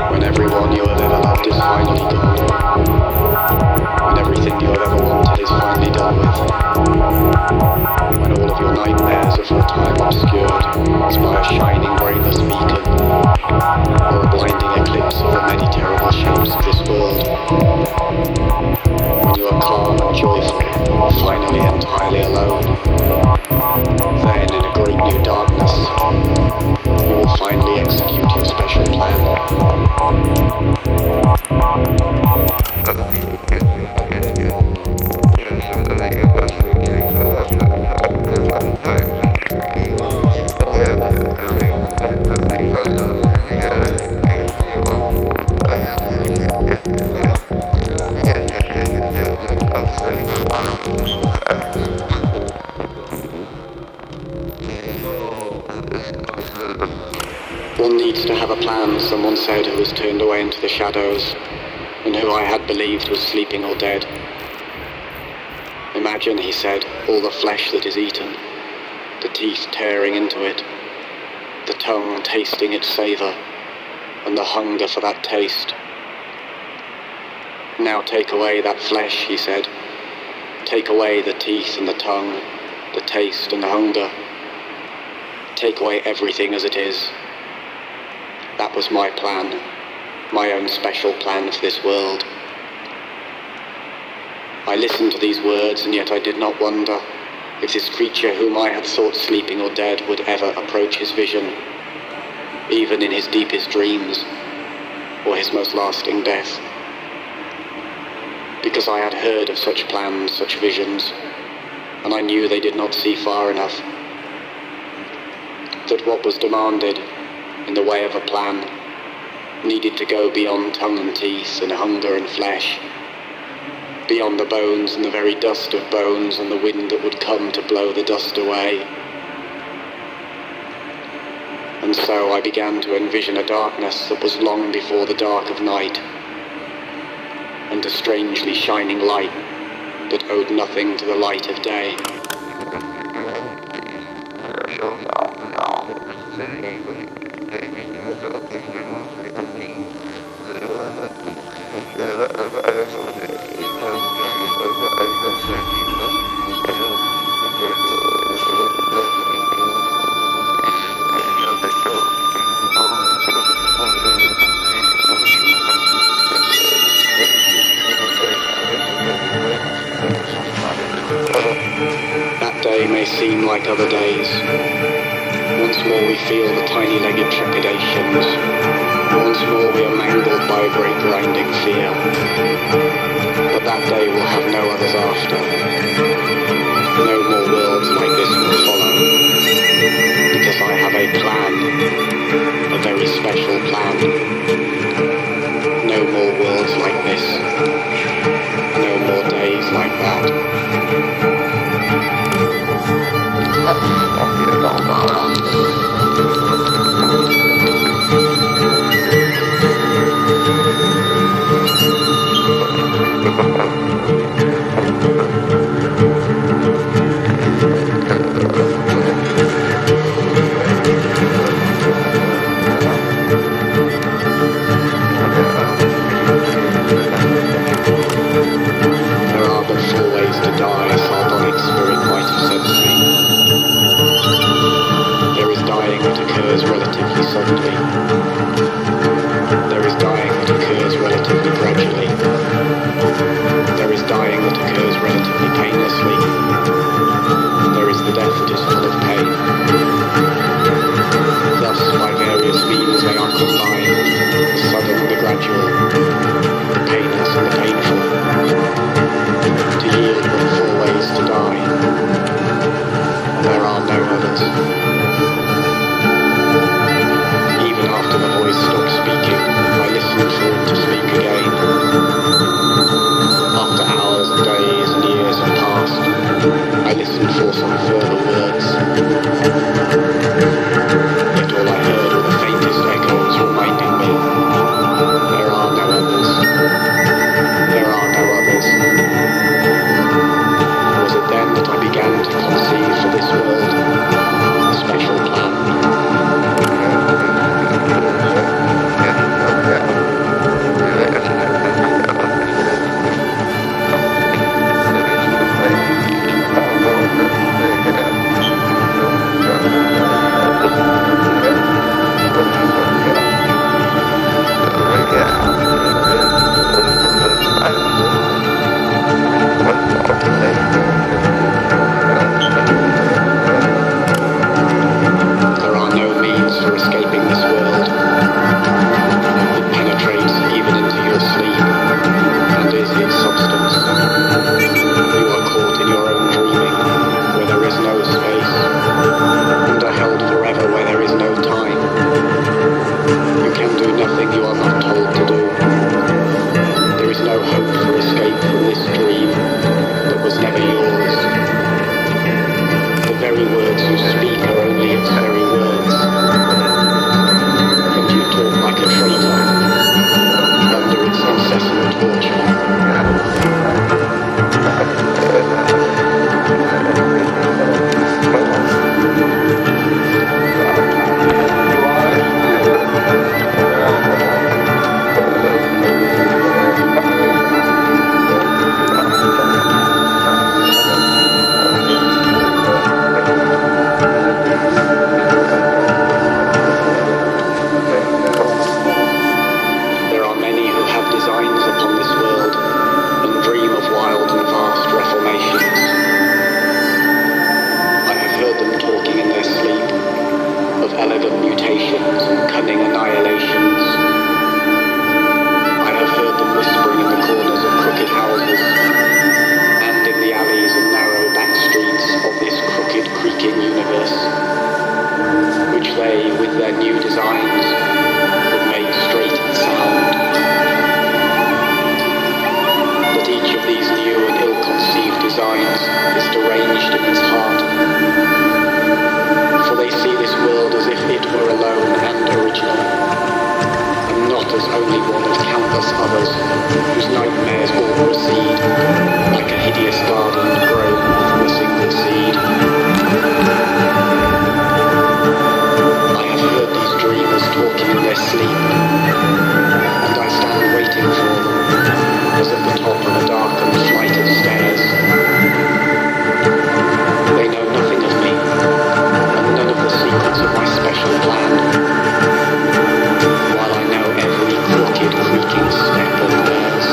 When everyone you have ever loved is finally gone. When everything you have ever wanted is finally done with. When all of your nightmares are for a time obscured as by a shining brainless beacon, or a blinding eclipse of the many terrible shapes of this world. When you are calm and joyful, finally entirely alone. Then in a great new darkness, you will finally execute your special plan. One needs to have a plan, someone said, who was turned away into the shadows, and who I had believed was sleeping or dead. Imagine, he said, all the flesh that is eaten, the teeth tearing into it, the tongue tasting its savour, and the hunger for that taste. Now take away that flesh, he said. Take away the teeth and the tongue, the taste and the hunger. Take away everything as it is. That was my plan, my own special plan for this world. I listened to these words, and yet I did not wonder if this creature whom I had thought sleeping or dead would ever approach his vision, even in his deepest dreams, or his most lasting death. Because I had heard of such plans, such visions, and I knew they did not see far enough. That what was demanded in the way of a plan needed to go beyond tongue and teeth and hunger and flesh, beyond the bones and the very dust of bones and the wind that would come to blow the dust away. And so I began to envision a darkness that was long before the dark of night, and a strangely shining light that owed nothing to the light of day. like other days. Once more we feel the tiny-legged trepidations. Once more we are mangled by a great grinding fear. But that day will have no others after. No more worlds like this will follow. Because I have a plan. A very special plan. No more worlds like this. No more days like that. There are but four ways to die, a sardonic spirit might have said to me. There is dying that occurs relatively suddenly. There is dying that occurs relatively gradually. There is dying that occurs relatively painlessly. There is the death that is full of pain. Thus, by various means they are combined, the sudden and the gradual, the painless and the painful, to yield but four ways to die. And there are no others. Even after the voice stopped speaking, I listened for it to speak again. After hours and days and years had passed, I listened for some further words. Yet all I heard were the faintest echoes reminding me, there are no others. There are no others. Was it then that I began to conceive for this world a special plan? There are no means for escaping this world. It penetrates even into your sleep and is its substance. You are caught in your own dreaming where there is no space, and are held forever where there is no time. You can do nothing you are not told to do. There is no hope for escape from this dream that was never yours. The very words you speak are only its very words. And you talk like a traitor, under its incessant torture. There are many who have designs upon this world and dream of wild and vast reformations. I have heard them talking in their sleep of elegant mutations and cunning annihilations. I have heard them whispering in the corners of crooked houses and in the alleys and narrow back streets of this crooked, creaking universe, which they, with their new designs, would make straight and sound. That each of these new and ill-conceived designs is deranged in its heart, for they see this world as if it were alone and original, and not as only one of countless others whose nightmares all recede, like a hideous garden grown from a single seed. I have heard these dreamers talking in their sleep, and I stand waiting for them, as at the top of a darkened flight of stairs. They know nothing of me, and none of the secrets of my special plan, while I know every crooked, creaking step of theirs.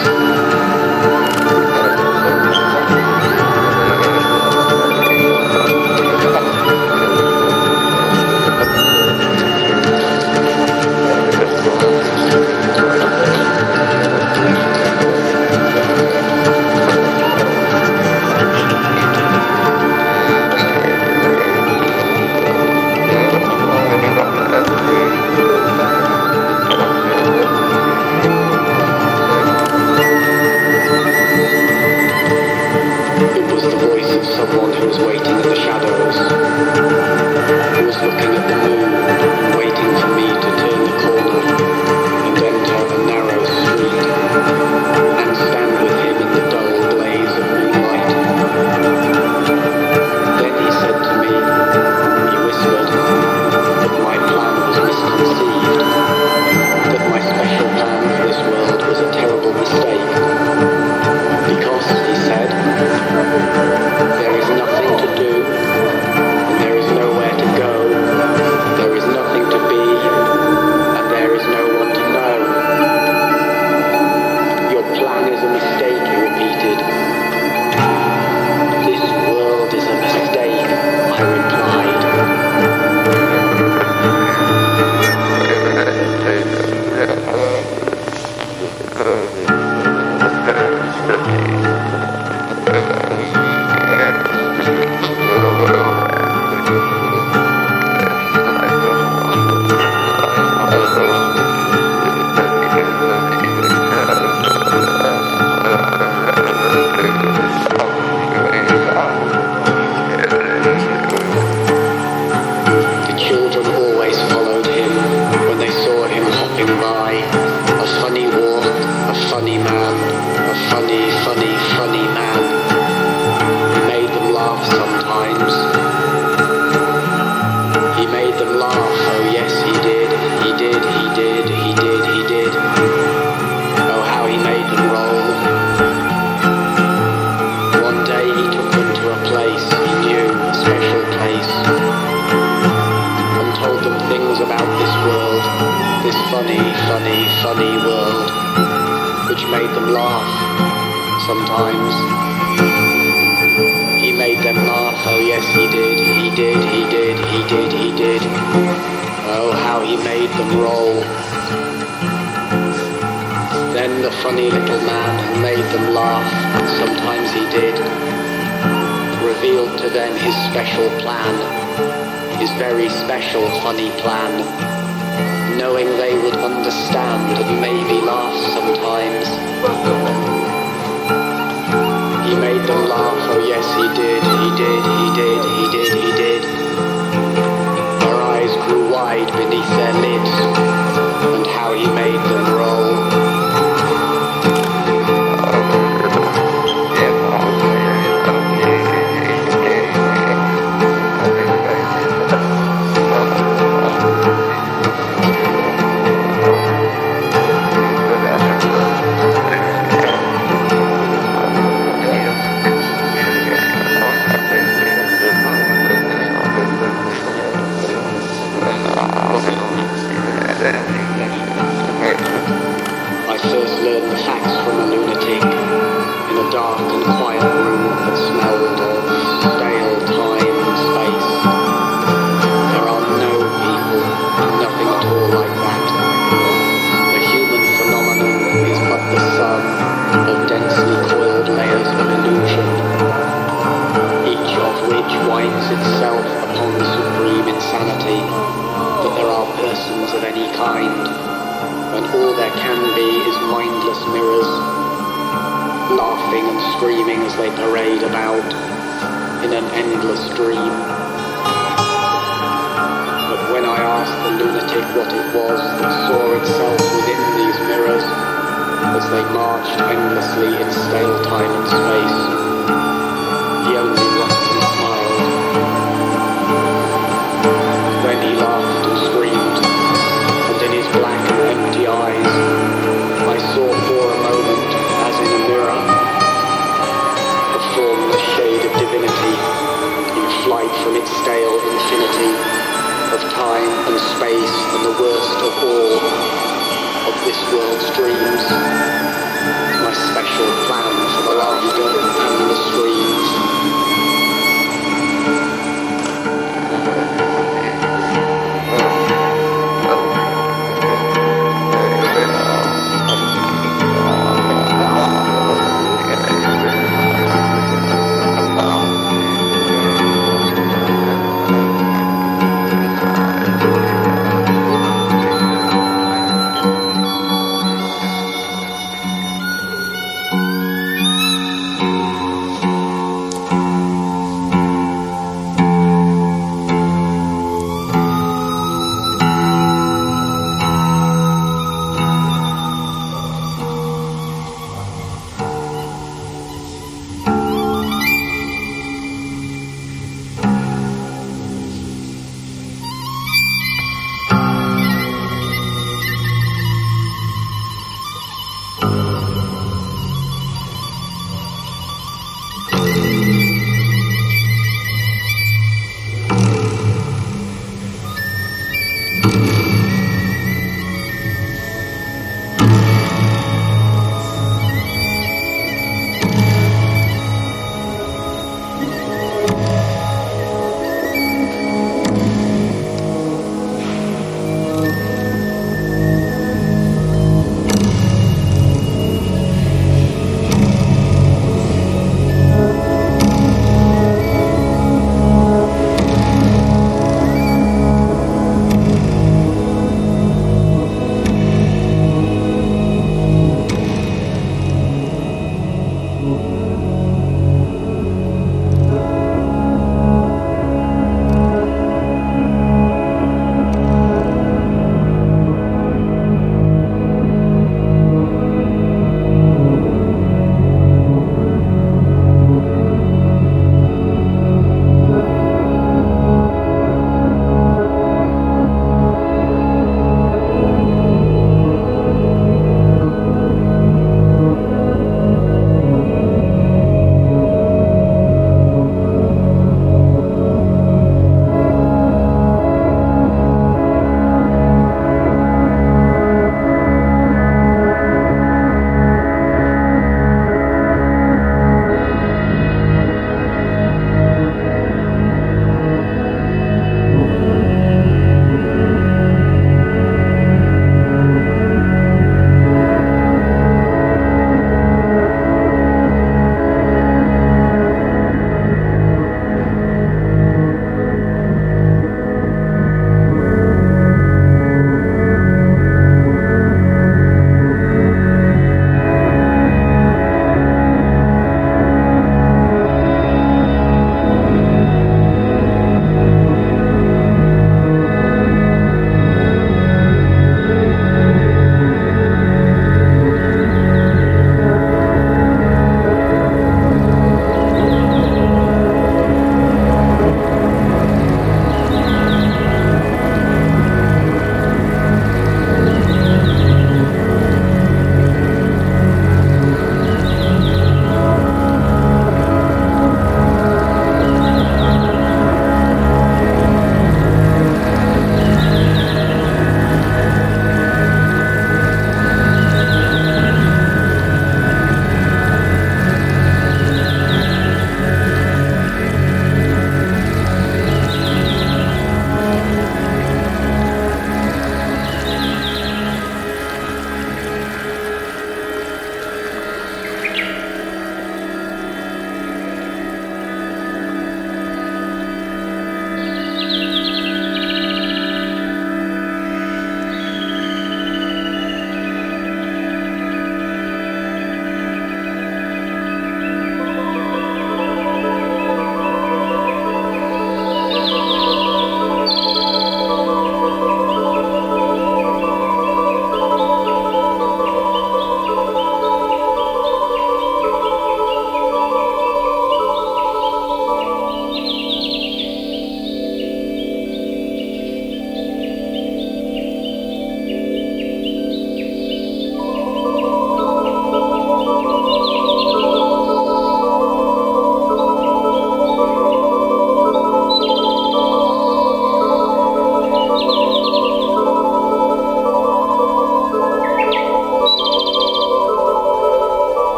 funny, funny, funny world, which made them laugh sometimes. He made them laugh, oh yes he did, he did, he did, he did, he did. Oh, how he made them roll. Then the funny little man who made them laugh, and sometimes he did, revealed to them his special plan, his very special funny plan, knowing they would understand and maybe laugh sometimes. He made them laugh, oh yes he did, he did, he did, he did, he did. Their eyes grew wide beneath their lids, and how he made them roll. I first learned the facts from a lunatic in a dark and quiet room that smelled of stale time and space. There are no people, nothing at all like that. The human phenomenon is but the sum of densely coiled layers of illusion, each of which winds itself upon supreme insanity, that there are persons of any kind, and all there can be is mindless mirrors, laughing and screaming as they parade about in an endless dream. But when I asked the lunatic what it was that saw itself within these mirrors as they marched endlessly in stale time and space, he only rocked and smiled. Then he laughed and screamed, and in his black and empty eyes I saw for a moment, as in a mirror, a formless shade of divinity in flight from its stale infinity of time and space and the worst of all of this world's dreams, my special plan for the laughter and the screams.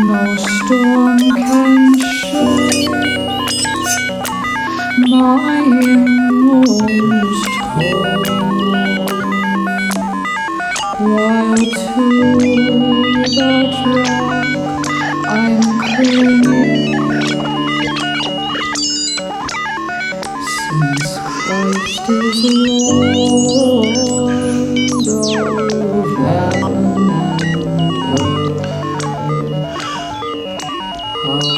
No storm can shake my inmost core, while to that rock I'm clinging, since Christ is Lord of heaven and earth. How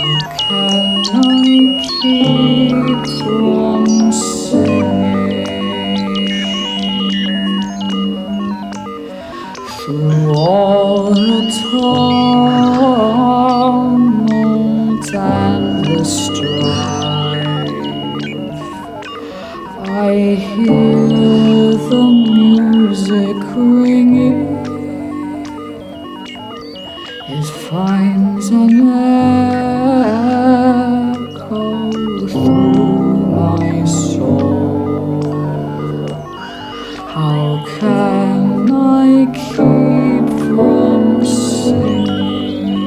can I keep from singing through all the tumult and the strife? I hear the music ringing, it finds an echo through my soul. How can I keep from singing?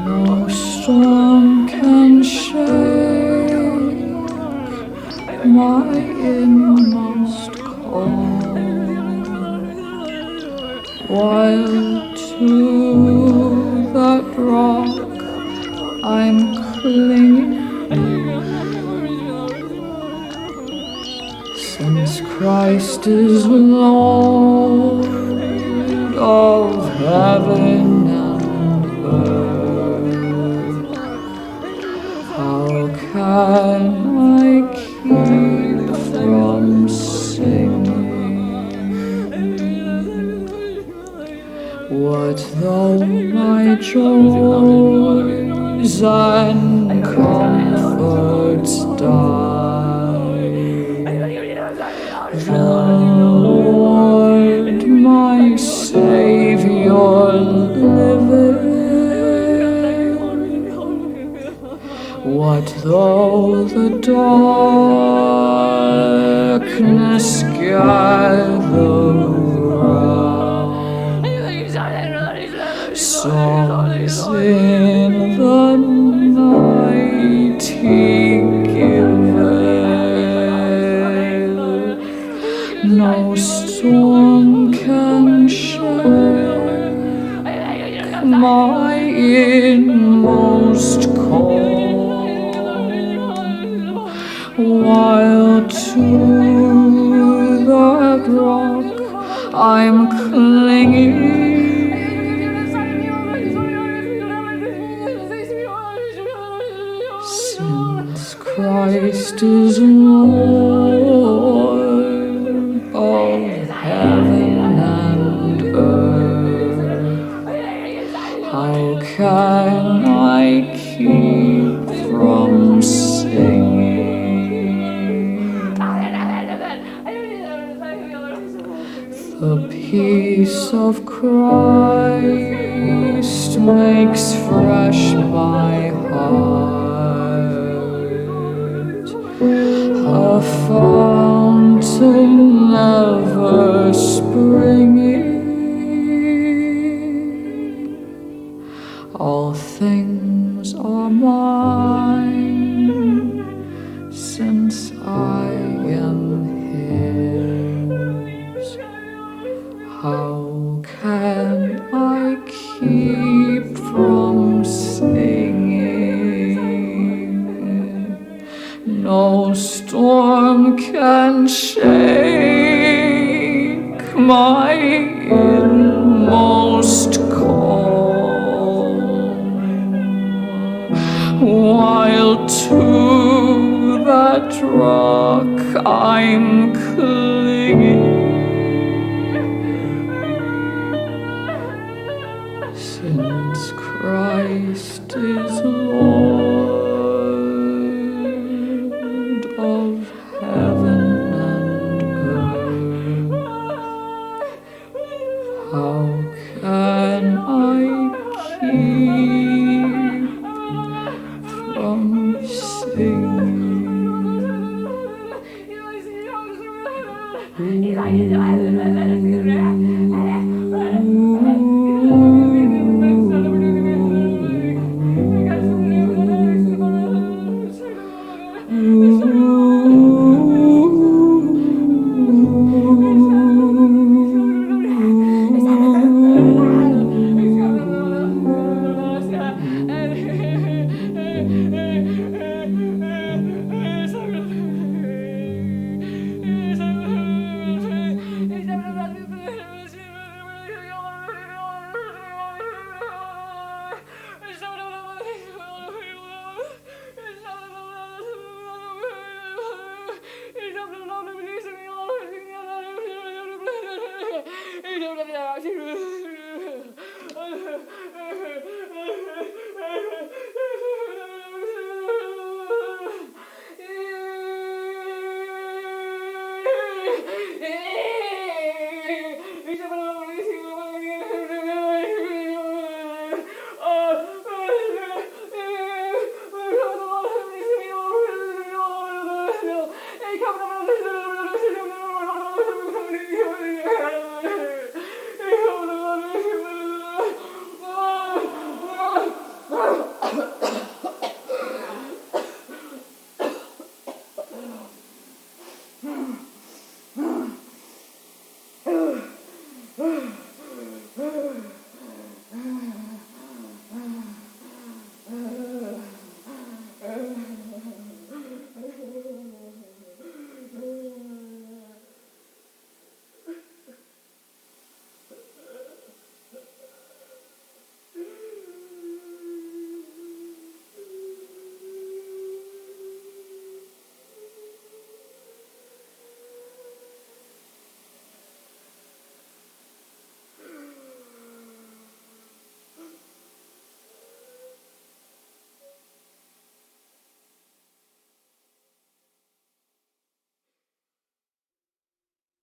No storm can shake my inmost core, while to that rock I'm clinging, since Christ is Lord of heaven and earth. How can I keep from singing? What though my joys and comforts die? The Lord my Savior liveth. What though the darkness gather round? Songs in the night He giveth. No storm can shake my inmost core, while to that rock I'm clinging, since Christ is Lord of heaven and earth. How can I keep from singing? The peace of Christ makes fresh my heart, a fountain ever springing. All things are mine since I am his. How can I keep from singing? No storm can shake my inmost core, while to that rock I'm clinging. Since Christ is Lord of heaven and earth, how can I keep from singing?